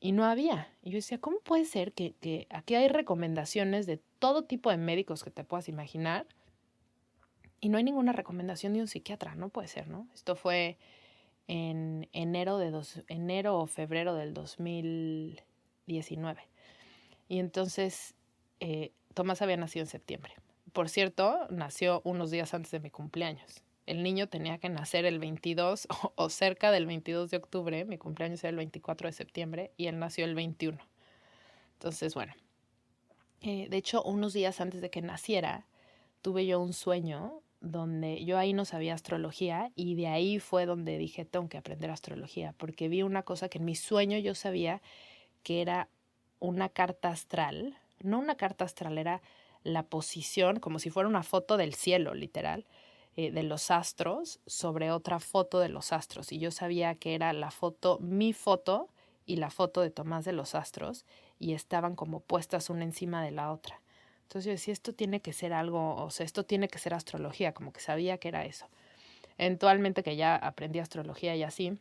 y no había. Y yo decía, ¿cómo puede ser que aquí hay recomendaciones de todo tipo de médicos que te puedas imaginar y no hay ninguna recomendación de un psiquiatra? No puede ser, ¿no? Esto fue en enero o febrero del 2019. Y entonces Tomás había nacido en septiembre. por cierto, nació unos días antes de mi cumpleaños. El niño tenía que nacer el 22 o cerca del 22 de octubre. Mi cumpleaños era el 24 de septiembre y él nació el 21. Entonces, bueno, de hecho, unos días antes de que naciera, tuve yo un sueño donde yo ahí no sabía astrología y de ahí fue donde dije, tengo que aprender astrología, porque vi una cosa que en mi sueño yo sabía que era una carta astral, no una carta astral, era la posición, como si fuera una foto del cielo, literal, de los astros sobre otra foto de los astros. Y yo sabía que era la foto, mi foto y la foto de Tomás de los astros, y estaban como puestas una encima de la otra. Entonces yo decía, esto tiene que ser algo, o sea, esto tiene que ser astrología, como que sabía que era eso. Eventualmente que ya aprendí astrología y así,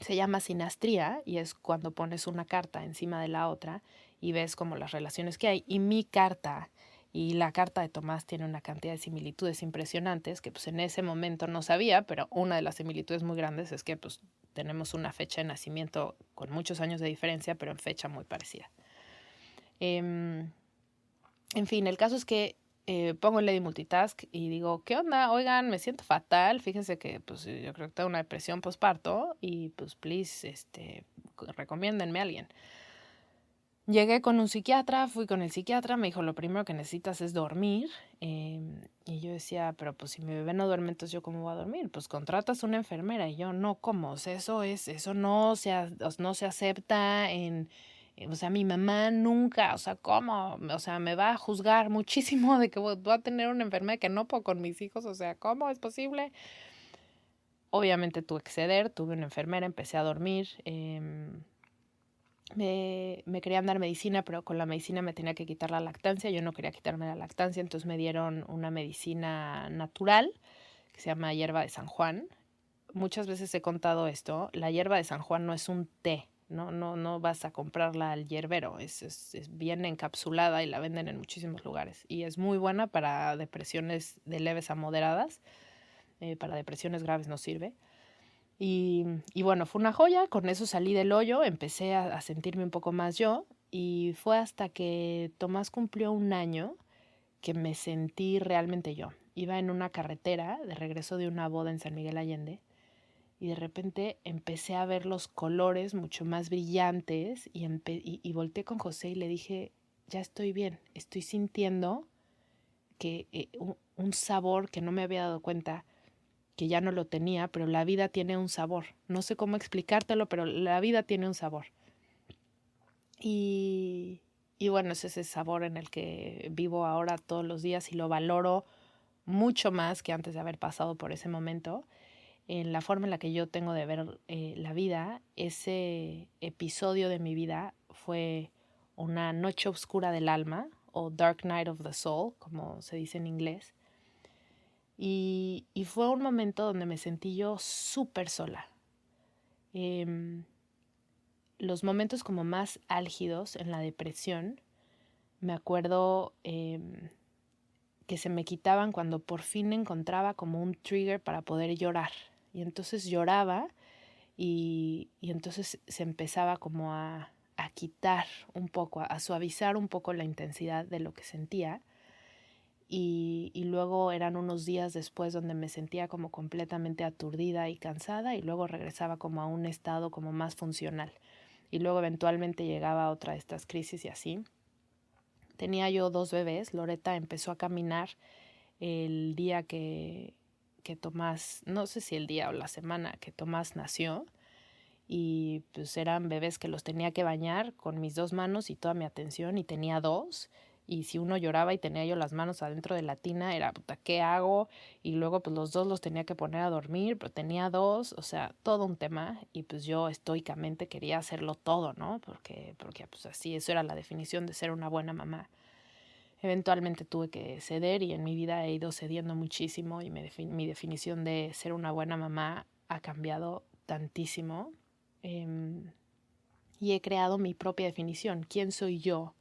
se llama sinastría y es cuando pones una carta encima de la otra y ves como las relaciones que hay. Y mi carta y la carta de Tomás tiene una cantidad de similitudes impresionantes que pues en ese momento no sabía, pero una de las similitudes muy grandes es que pues tenemos una fecha de nacimiento con muchos años de diferencia, pero en fecha muy parecida. En fin, el caso es que pongo el Lady Multitask y digo, ¿qué onda? Oigan, me siento fatal. Fíjense que pues yo creo que tengo una depresión postparto y pues please, recomiéndenme a alguien. Llegué con un psiquiatra, fui con el psiquiatra, me dijo, lo primero que necesitas es dormir. Y yo decía, pero pues si mi bebé no duerme, entonces yo cómo voy a dormir. Pues contratas una enfermera. Y yo, no, ¿cómo? O sea, eso no se acepta en... O sea, mi mamá nunca, o sea, ¿cómo? O sea, me va a juzgar muchísimo de que voy a tener una enfermedad que no puedo con mis hijos. O sea, ¿cómo es posible? Obviamente tuve que ceder, tuve una enfermera, empecé a dormir. Me querían dar medicina, pero con la medicina me tenía que quitar la lactancia. Yo no quería quitarme la lactancia, entonces me dieron una medicina natural que se llama hierba de San Juan. Muchas veces he contado esto. La hierba de San Juan no es un té, no vas a comprarla al hierbero. Es bien encapsulada y la venden en muchísimos lugares. Y es muy buena para depresiones de leves a moderadas. Para depresiones graves no sirve. Y bueno, fue una joya, con eso salí del hoyo, empecé a sentirme un poco más yo y fue hasta que Tomás cumplió un año que me sentí realmente yo. Iba en una carretera de regreso de una boda en San Miguel Allende y de repente empecé a ver los colores mucho más brillantes y volteé con José y le dije, ya estoy bien, estoy sintiendo que un sabor que no me había dado cuenta que ya no lo tenía, pero la vida tiene un sabor. No sé cómo explicártelo, pero la vida tiene un sabor. Y bueno, es ese sabor en el que vivo ahora todos los días y lo valoro mucho más que antes de haber pasado por ese momento. En la forma en la que yo tengo de ver la vida, ese episodio de mi vida fue una noche oscura del alma, o Dark Night of the Soul, como se dice en inglés. Y fue un momento donde me sentí yo súper sola. Los momentos como más álgidos en la depresión, me acuerdo que se me quitaban cuando por fin encontraba como un trigger para poder llorar. Y entonces lloraba y entonces se empezaba como a quitar un poco, a suavizar un poco la intensidad de lo que sentía. Y luego eran unos días después donde me sentía como completamente aturdida y cansada y luego regresaba como a un estado como más funcional. Y luego eventualmente llegaba a otra de estas crisis y así. Tenía yo 2 bebés. Loreta empezó a caminar el día que Tomás, no sé si el día o la semana que Tomás nació. Y pues eran bebés que los tenía que bañar con mis 2 manos y toda mi atención y tenía 2. Y si uno lloraba y tenía yo las manos adentro de la tina, era, puta, ¿qué hago? Y luego pues los 2 los tenía que poner a dormir, pero tenía 2, o sea, todo un tema. Y pues yo estoicamente quería hacerlo todo, ¿no? Porque pues así, eso era la definición de ser una buena mamá. Eventualmente tuve que ceder y en mi vida he ido cediendo muchísimo y mi definición de ser una buena mamá ha cambiado tantísimo. Y he creado mi propia definición. ¿Quién soy yo?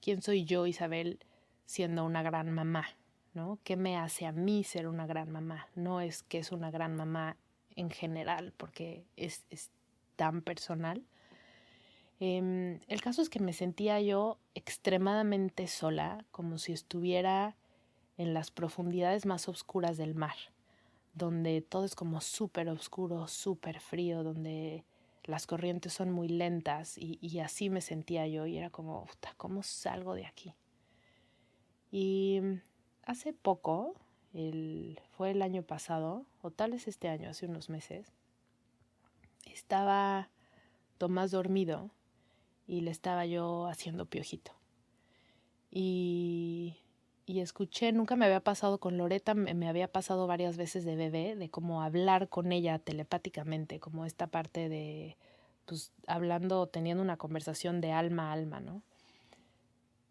¿Quién soy yo, Isabel, siendo una gran mamá? ¿No? ¿Qué me hace a mí ser una gran mamá? No es que es una gran mamá en general, porque es tan personal. El caso es que me sentía yo extremadamente sola, como si estuviera en las profundidades más oscuras del mar, donde todo es como súper oscuro, súper frío, donde las corrientes son muy lentas y así me sentía yo y era como, ¿cómo salgo de aquí? Y hace poco, fue el año pasado, o tal vez este año, hace unos meses, estaba Tomás dormido y le estaba yo haciendo piojito. Y escuché, nunca me había pasado con Loreta, me había pasado varias veces de bebé, de cómo hablar con ella telepáticamente, como esta parte de, pues, hablando, teniendo una conversación de alma a alma, ¿no?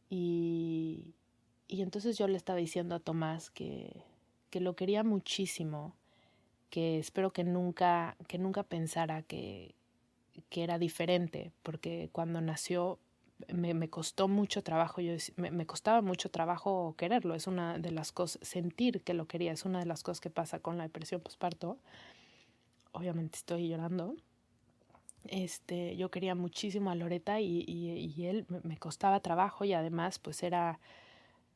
Y entonces yo le estaba diciendo a Tomás que lo quería muchísimo, que espero que nunca pensara que era diferente, porque cuando nació me costó mucho trabajo, me costaba mucho trabajo quererlo, es una de las cosas, sentir que lo quería, es una de las cosas que pasa con la depresión postparto. Obviamente estoy llorando. Yo quería muchísimo a Loreta y él me costaba trabajo y además pues era,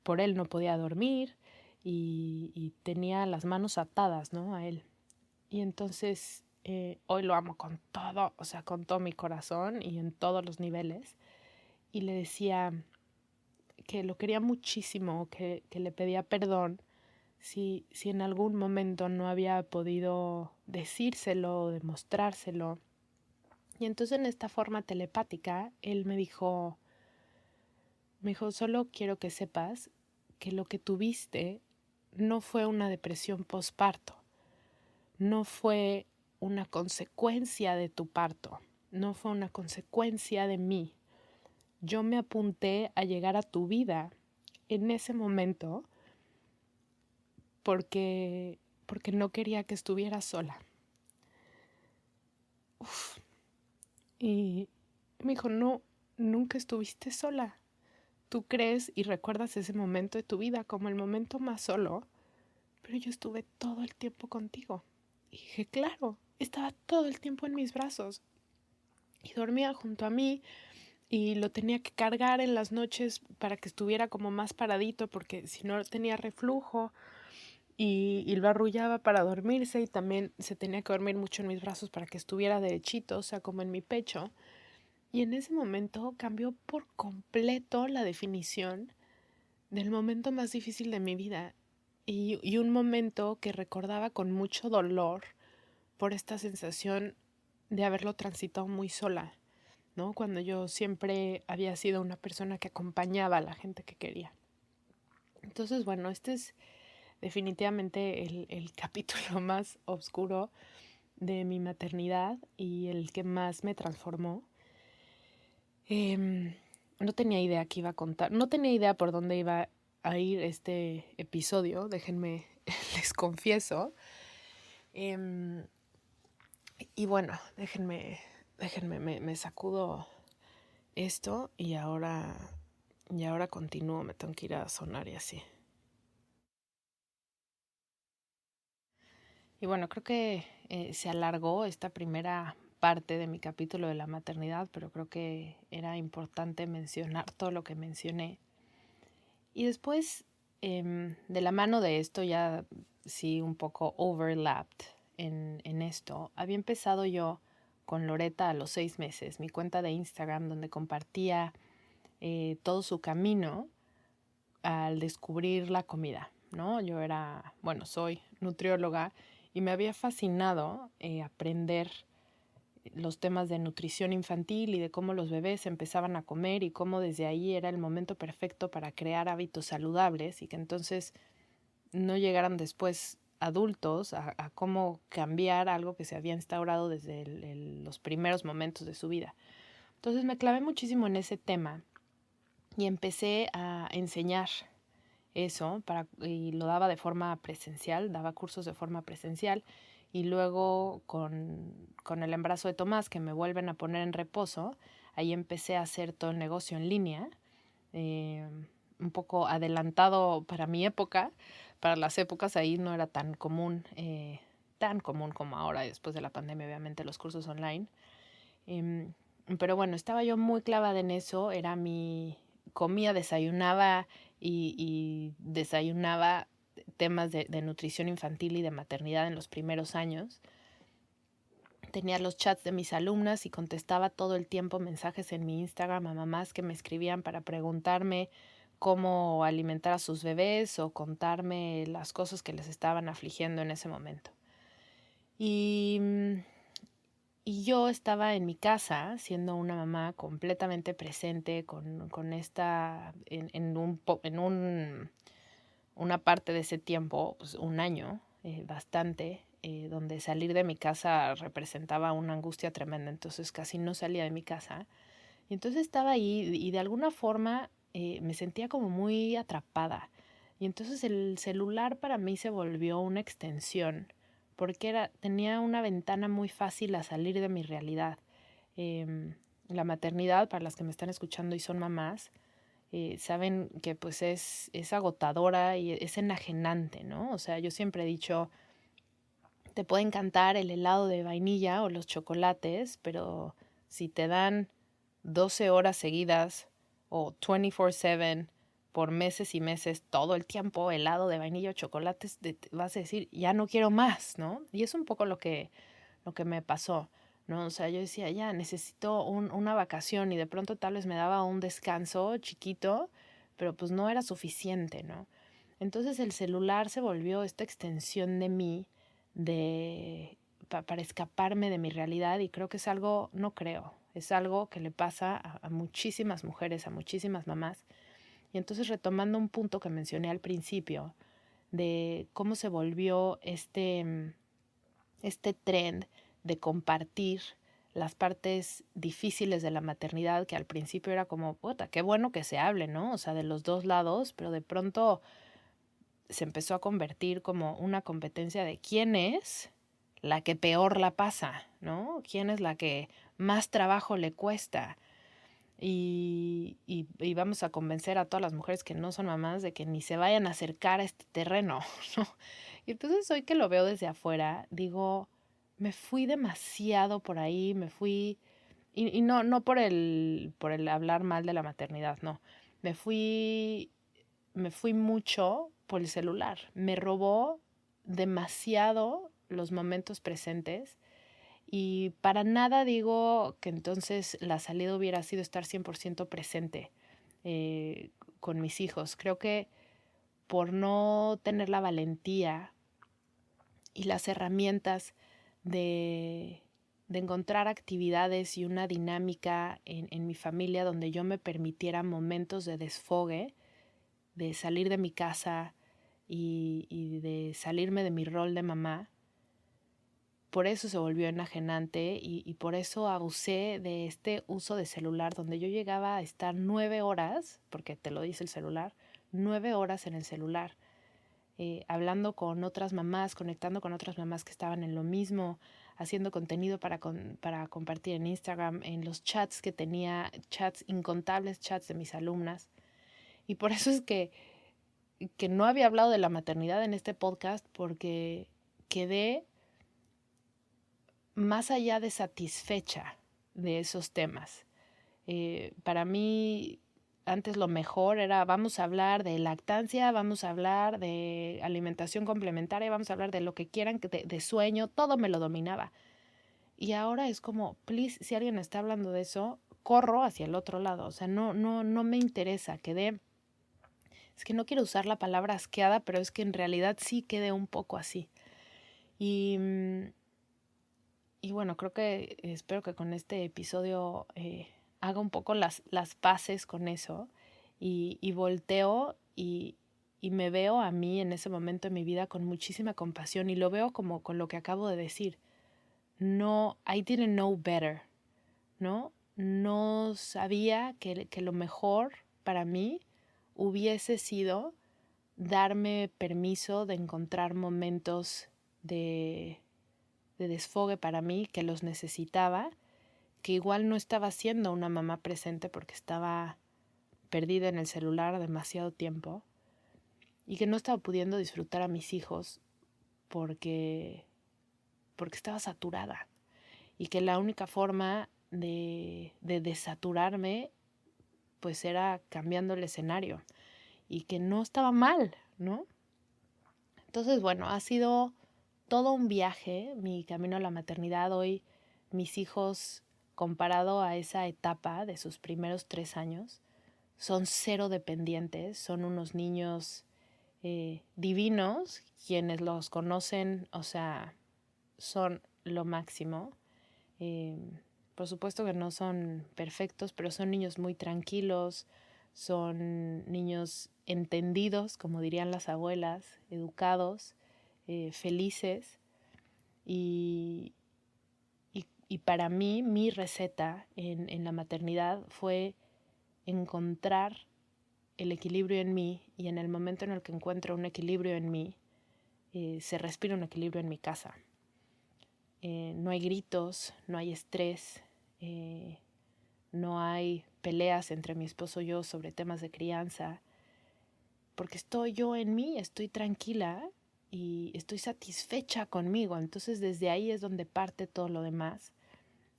por él no podía dormir y tenía las manos atadas, ¿no? A él. Y entonces hoy lo amo con todo, o sea, con todo mi corazón y en todos los niveles. Y le decía que lo quería muchísimo, que le pedía perdón si en algún momento no había podido decírselo o demostrárselo. Y entonces en esta forma telepática, él me dijo, solo quiero que sepas que lo que tuviste no fue una depresión postparto, no fue una consecuencia de tu parto, no fue una consecuencia de mí. Yo me apunté a llegar a tu vida en ese momento porque no quería que estuvieras sola. Uf. Y me dijo, no, nunca estuviste sola. Tú crees y recuerdas ese momento de tu vida como el momento más solo, pero yo estuve todo el tiempo contigo. Y dije, claro, estaba todo el tiempo en mis brazos. Y dormía junto a mí y lo tenía que cargar en las noches para que estuviera como más paradito, porque si no tenía reflujo. Y lo arrullaba para dormirse y también se tenía que dormir mucho en mis brazos para que estuviera derechito, o sea, como en mi pecho. Y en ese momento cambió por completo la definición del momento más difícil de mi vida y un momento que recordaba con mucho dolor por esta sensación de haberlo transitado muy sola, ¿no? Cuando yo siempre había sido una persona que acompañaba a la gente que quería. Entonces, bueno, este es definitivamente el capítulo más oscuro de mi maternidad y el que más me transformó. No tenía idea que iba a contar, no tenía idea por dónde iba a ir este episodio, déjenme, les confieso. Y bueno, déjenme, me sacudo esto y ahora continúo, me tengo que ir a sonar y así. Y bueno, creo que se alargó esta primera parte de mi capítulo de la maternidad, pero creo que era importante mencionar todo lo que mencioné. Y después, de la mano de esto, ya sí un poco overlapped en esto, había empezado yo con Loreta a los 6 meses, mi cuenta de Instagram donde compartía todo su camino al descubrir la comida, ¿no? Yo soy nutrióloga y me había fascinado aprender los temas de nutrición infantil y de cómo los bebés empezaban a comer y cómo desde ahí era el momento perfecto para crear hábitos saludables y que entonces no llegaran después adultos a cómo cambiar algo que se había instaurado desde los primeros momentos de su vida. Entonces me clavé muchísimo en ese tema y empecé a enseñar eso y lo daba de forma presencial, daba cursos de forma presencial y luego con el embarazo de Tomás que me vuelven a poner en reposo, ahí empecé a hacer todo el negocio en línea, un poco adelantado para mi época, para las épocas ahí no era tan común como ahora después de la pandemia, obviamente los cursos online. Pero bueno, estaba yo muy clavada en eso, comía, desayunaba y desayunaba temas de nutrición infantil y de maternidad en los primeros años. Tenía los chats de mis alumnas y contestaba todo el tiempo mensajes en mi Instagram a mamás que me escribían para preguntarme cómo alimentar a sus bebés o contarme las cosas que les estaban afligiendo en ese momento. Y yo estaba en mi casa siendo una mamá completamente presente con esta, una parte de ese tiempo, pues un año, bastante, donde salir de mi casa representaba una angustia tremenda, entonces casi no salía de mi casa. Y entonces estaba ahí y de alguna forma me sentía como muy atrapada. Y entonces el celular para mí se volvió una extensión, porque tenía una ventana muy fácil a salir de mi realidad. La maternidad, para las que me están escuchando y son mamás, saben que pues es agotadora y es enajenante, ¿no? O sea, yo siempre he dicho, te puede encantar el helado de vainilla o los chocolates, pero si te dan 12 horas seguidas o 24/7 por meses y meses, todo el tiempo helado de vainilla o chocolates, vas a decir, ya no quiero más, ¿no? Y es un poco lo que me pasó, ¿no? O sea, yo decía, ya necesito una vacación y de pronto tal vez me daba un descanso chiquito, pero pues no era suficiente, ¿no? Entonces el celular se volvió esta extensión de mí para escaparme de mi realidad y creo que es algo, no creo, es algo que le pasa a muchísimas mujeres, a muchísimas mamás. Y entonces retomando un punto que mencioné al principio, de cómo se volvió este trend de compartir las partes difíciles de la maternidad, que al principio era como, puta, qué bueno que se hable, ¿no? O sea, de los dos lados, pero de pronto se empezó a convertir como una competencia de quién es la que peor la pasa, ¿no? ¿Quién es la que más trabajo le cuesta? Y vamos a convencer a todas las mujeres que no son mamás de que ni se vayan a acercar a este terreno, ¿no? Y entonces hoy que lo veo desde afuera, digo, me fui demasiado por ahí, me fui, y no por el hablar mal de la maternidad, no, me fui, me fui mucho por el celular, me robó demasiado los momentos presentes y para nada digo que entonces la salida hubiera sido estar 100% presente eh, con mis hijos. Creo que por no tener la valentía y las herramientas de, de encontrar actividades y una dinámica en mi familia donde yo me permitiera momentos de desfogue, de salir de mi casa y de salirme de mi rol de mamá, por eso se volvió enajenante y por eso abusé de este uso de celular donde yo llegaba a estar 9 horas, porque te lo dice el celular, 9 horas en el celular, hablando con otras mamás, conectando con otras mamás que estaban en lo mismo, haciendo contenido para compartir en Instagram, en los chats que tenía, chats, incontables chats de mis alumnas. Y por eso es que no había hablado de la maternidad en este podcast porque quedé más allá de satisfecha de esos temas. Para mí, antes lo mejor era, vamos a hablar de lactancia, vamos a hablar de alimentación complementaria, vamos a hablar de lo que quieran, de sueño, todo me lo dominaba. Y ahora es como, please, si alguien está hablando de eso, corro hacia el otro lado. O sea, no me interesa, es que no quiero usar la palabra asqueada, pero es que en realidad sí quedé un poco así. Y bueno, creo que espero que con este episodio haga un poco las paces con eso y volteo y me veo a mí en ese momento de mi vida con muchísima compasión y lo veo como con lo que acabo de decir. No, I didn't know better, ¿no? No sabía que lo mejor para mí hubiese sido darme permiso de encontrar momentos de desfogue para mí, que los necesitaba, que igual no estaba siendo una mamá presente porque estaba perdida en el celular demasiado tiempo y que no estaba pudiendo disfrutar a mis hijos porque estaba saturada y que la única forma de desaturarme pues era cambiando el escenario. y que no estaba mal, ¿no? Entonces, bueno, ha sido todo un viaje, mi camino a la maternidad. Hoy mis hijos, comparado a esa etapa de sus primeros 3 años, son cero dependientes, son unos niños divinos, quienes los conocen, o sea, son lo máximo. Eh, por supuesto que no son perfectos, pero son niños muy tranquilos, son niños entendidos, como dirían las abuelas, educados, felices. Y, y para mí, mi receta en la maternidad fue encontrar el equilibrio en mí, y en el momento en el que encuentro un equilibrio en mí, se respira un equilibrio en mi casa. No hay gritos, no hay estrés, no hay peleas entre mi esposo y yo sobre temas de crianza, porque estoy yo en mí, estoy tranquila y estoy satisfecha conmigo. Entonces desde ahí es donde parte todo lo demás.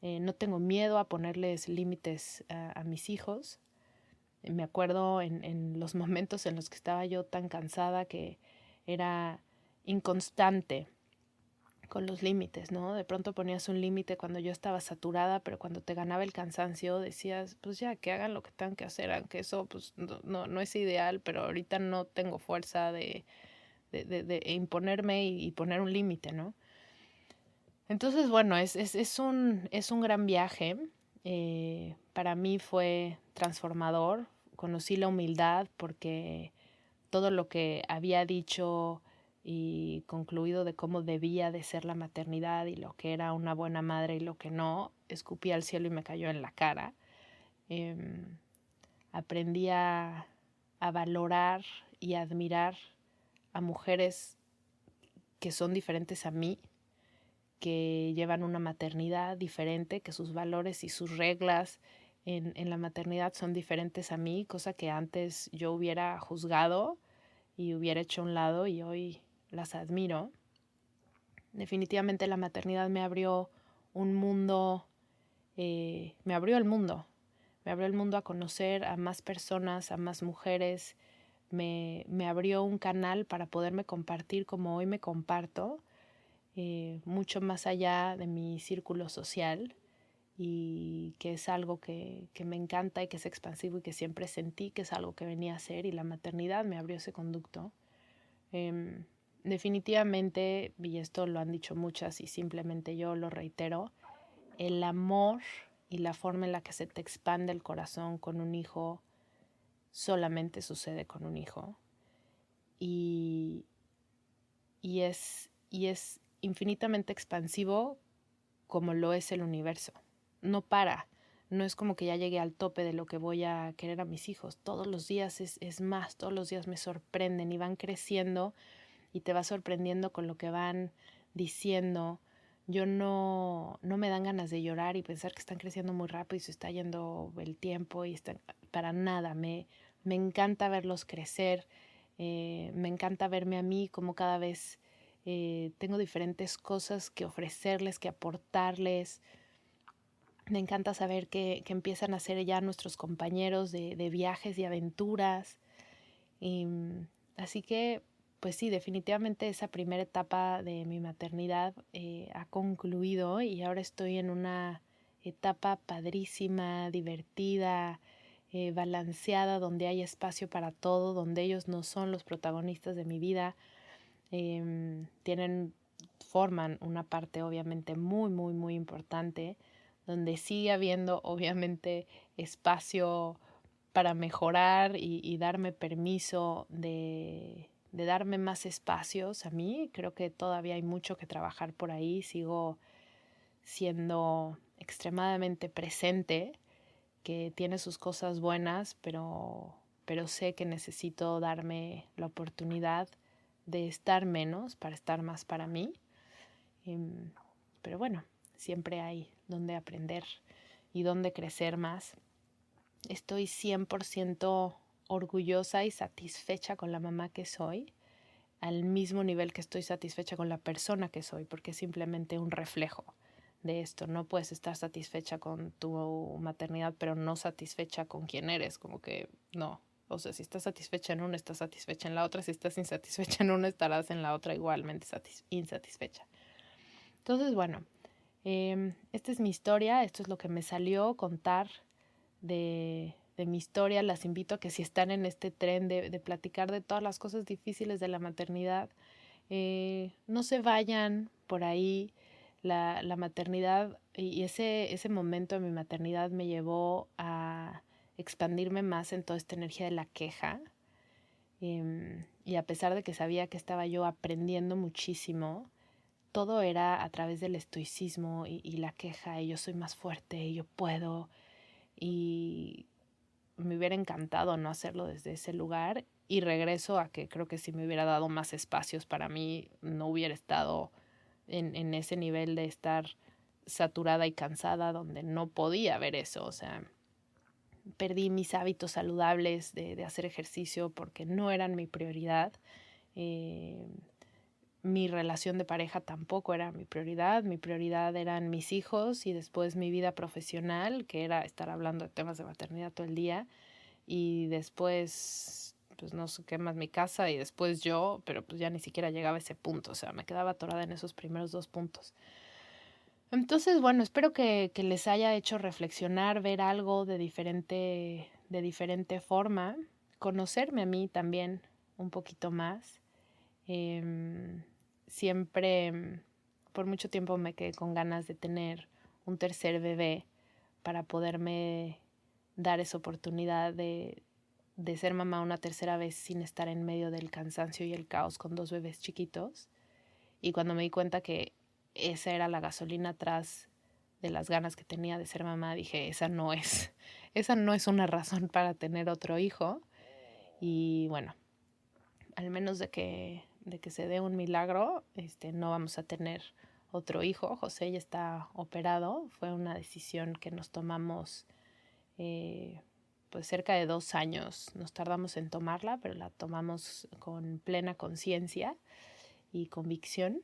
No tengo miedo a ponerles límites a mis hijos. Me acuerdo en los momentos en los que estaba yo tan cansada que era inconstante con los límites, ¿no? De pronto ponías un límite cuando yo estaba saturada, pero cuando te ganaba el cansancio decías, pues ya, que hagan lo que tengan que hacer, aunque eso pues no es ideal, pero ahorita no tengo fuerza de imponerme y poner un límite, ¿no? Entonces, bueno, es un gran viaje. Para mí fue transformador. Conocí la humildad porque todo lo que había dicho y concluido de cómo debía de ser la maternidad y lo que era una buena madre y lo que no, escupí al cielo y me cayó en la cara. Eh, Aprendí a valorar y a admirar a mujeres que son diferentes a mí, que llevan una maternidad diferente, que sus valores y sus reglas en la maternidad son diferentes a mí, cosa que antes yo hubiera juzgado y hubiera hecho a un lado, y hoy las admiro. Definitivamente la maternidad me abrió un mundo, me abrió el mundo a conocer a más personas, a más mujeres, me abrió un canal para poderme compartir como hoy me comparto, mucho más allá de mi círculo social, y que es algo que me encanta y que es expansivo y que siempre sentí que es algo que venía a ser, y la maternidad me abrió ese conducto. Definitivamente, y esto lo han dicho muchas y simplemente yo lo reitero, el amor y la forma en la que se te expande el corazón con un hijo solamente sucede con un hijo, y, y es infinitamente expansivo como lo es el universo. No para, no es como que ya llegué al tope de lo que voy a querer a mis hijos. Todos los días es más, todos los días me sorprenden y van creciendo y te va sorprendiendo con lo que van diciendo. Yo no me dan ganas de llorar y pensar que están creciendo muy rápido y se está yendo el tiempo, y están, para nada. Me encanta verlos crecer, me encanta verme a mí como cada vez tengo diferentes cosas que ofrecerles, que aportarles. Me encanta saber que empiezan a ser ya nuestros compañeros de viajes y aventuras. Y, así que, pues sí, definitivamente esa primera etapa de mi maternidad ha concluido, y ahora estoy en una etapa padrísima, divertida, balanceada, donde hay espacio para todo, donde ellos no son los protagonistas de mi vida. Forman una parte obviamente muy, muy, muy importante, donde sigue habiendo obviamente espacio para mejorar y darme permiso de darme más espacios a mí. Creo que todavía hay mucho que trabajar por ahí. Sigo siendo extremadamente presente, que tiene sus cosas buenas, pero sé que necesito darme la oportunidad de estar menos para estar más para mí. Pero bueno, siempre hay donde aprender y donde crecer más. Estoy 100% orgullosa y satisfecha con la mamá que soy, al mismo nivel que estoy satisfecha con la persona que soy, porque es simplemente un reflejo de esto. No puedes estar satisfecha con tu maternidad, pero no satisfecha con quién eres, como que no, O sea, si estás satisfecha en una, estás satisfecha en la otra. Si estás insatisfecha en una, estarás en la otra igualmente insatisfecha. Entonces, bueno, esta es mi historia. Esto es lo que me salió contar de mi historia. Las invito a que si están en este tren de platicar de todas las cosas difíciles de la maternidad, no se vayan por ahí. La maternidad y ese momento de mi maternidad me llevó a expandirme más en toda esta energía de la queja. Y a pesar de que sabía que estaba yo aprendiendo muchísimo, todo era a través del estoicismo y la queja, y yo soy más fuerte, y yo puedo, y me hubiera encantado no hacerlo desde ese lugar, y regreso a que creo que si me hubiera dado más espacios para mí, no hubiera estado en ese nivel de estar saturada y cansada donde no podía ver eso. O sea, perdí mis hábitos saludables de hacer ejercicio porque no eran mi prioridad. Mi relación de pareja tampoco era mi prioridad eran mis hijos y después mi vida profesional, que era estar hablando de temas de maternidad todo el día, y después, pues no sé qué más, mi casa, y después yo, pero pues ya ni siquiera llegaba a ese punto, o sea, me quedaba atorada en esos primeros 2 puntos. Entonces, bueno, espero que les haya hecho reflexionar, ver algo de diferente forma, conocerme a mí también un poquito más. Siempre, por mucho tiempo me quedé con ganas de tener un tercer bebé para poderme dar esa oportunidad de ser mamá una tercera vez sin estar en medio del cansancio y el caos con 2 bebés chiquitos. Y cuando me di cuenta que esa era la gasolina atrás de las ganas que tenía de ser mamá, dije, esa no es una razón para tener otro hijo. Y bueno, al menos de que se dé un milagro, no vamos a tener otro hijo. José ya está operado. Fue una decisión que nos tomamos pues cerca de 2 años. Nos tardamos en tomarla, pero la tomamos con plena conciencia y convicción.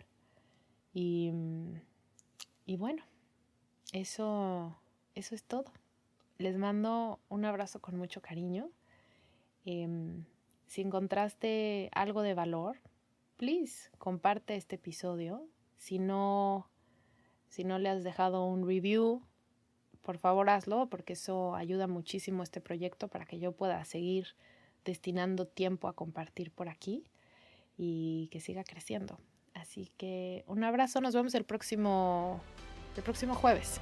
Y bueno, eso es todo. Les mando un abrazo con mucho cariño. Si encontraste algo de valor, please, comparte este episodio. Si no le has dejado un review, por favor hazlo, porque eso ayuda muchísimo a este proyecto para que yo pueda seguir destinando tiempo a compartir por aquí y que siga creciendo. Así que un abrazo, nos vemos el próximo jueves.